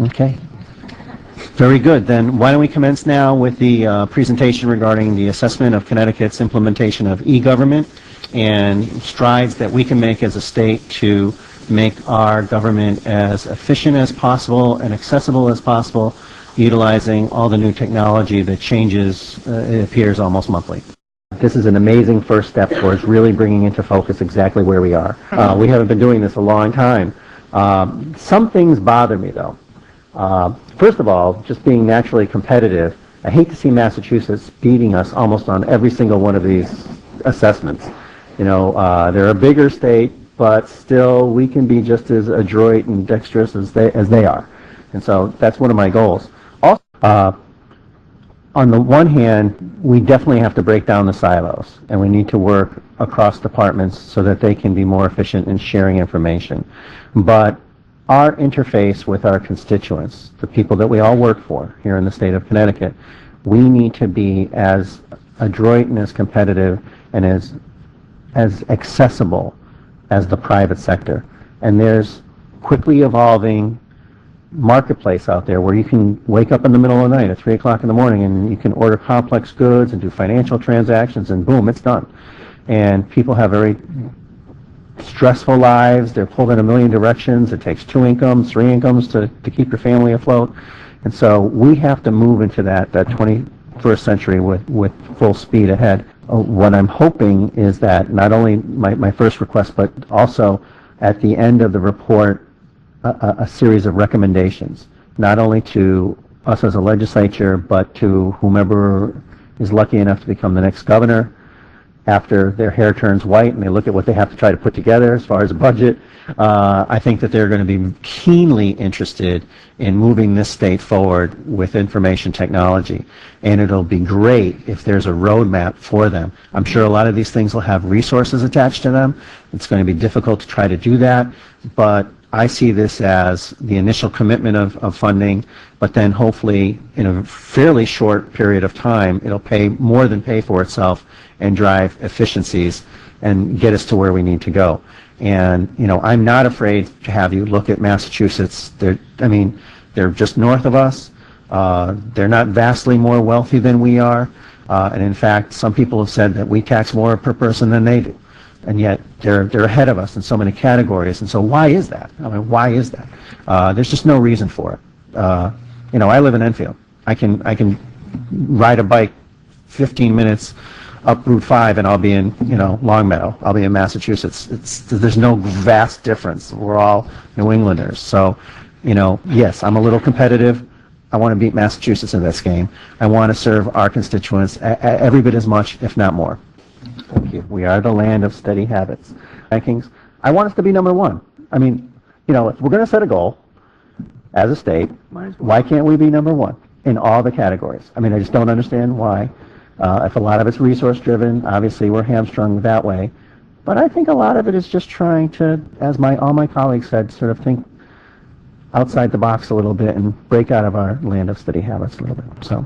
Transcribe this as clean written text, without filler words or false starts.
Okay. Very good. Then why don't we commence now with the presentation regarding the assessment of Connecticut's implementation of e-government and strides that we can make as a state to make our government as efficient as possible and accessible as possible, utilizing all the new technology that changes, it appears, almost monthly. This is an amazing first step towards really bringing into focus exactly where we are. We haven't been doing this a long time. Some things bother me, though. First of all, just being naturally competitive, I hate to see Massachusetts beating us almost on every single one of these assessments. You know, they're a bigger state, but still we can be just as adroit and dexterous as they are. And so that's one of my goals. Also, on the one hand, we definitely have to break down the silos, and we need to work across departments so that they can be more efficient in sharing information. But our interface with our constituents, the people that we all work for here in the state of Connecticut, we need to be as adroit and as competitive and as accessible as the private sector. And there's quickly evolving marketplace out there where you can wake up in the middle of the night at 3 o'clock in the morning and you can order complex goods and do financial transactions, and boom, it's done. And people have very stressful lives. They're pulled in a million directions. It takes 2 incomes, 3 incomes to keep your family afloat. And so we have to move into that 21st century with full speed ahead. What I'm hoping is that not only my first request, but also at the end of the report, a series of recommendations, not only to us as a legislature, but to whomever is lucky enough to become the next governor after their hair turns white and they look at what they have to try to put together as far as a budget. I think that they're going to be keenly interested in moving this state forward with information technology, and it'll be great if there's a roadmap for them. I'm sure a lot of these things will have resources attached to them. It's going to be difficult to try to do that, but I see this as the initial commitment of funding, but then hopefully in a fairly short period of time, it'll more than pay for itself and drive efficiencies and get us to where we need to go. And, you know, I'm not afraid to have you look at Massachusetts. They're just north of us. They're not vastly more wealthy than we are. And in fact, some people have said that we tax more per person than they do. And yet they're ahead of us in so many categories. And so why is that? I mean, why is that? There's just no reason for it. You know, I live in Enfield. I can ride a bike 15 minutes up Route 5 and I'll be in, you know, Longmeadow. I'll be in Massachusetts. There's no vast difference. We're all New Englanders. So, you know, yes, I'm a little competitive. I want to beat Massachusetts in this game. I want to serve our constituents every bit as much, if not more. Thank you. We are the land of steady habits. Rankings. I want us to be number one. I mean, you know, if we're going to set a goal as a state, why can't we be number one in all the categories? I mean, I just don't understand why. If a lot of it's resource driven, obviously we're hamstrung that way. But I think a lot of it is just trying to, as all my colleagues said, sort of think outside the box a little bit and break out of our land of steady habits a little bit. So.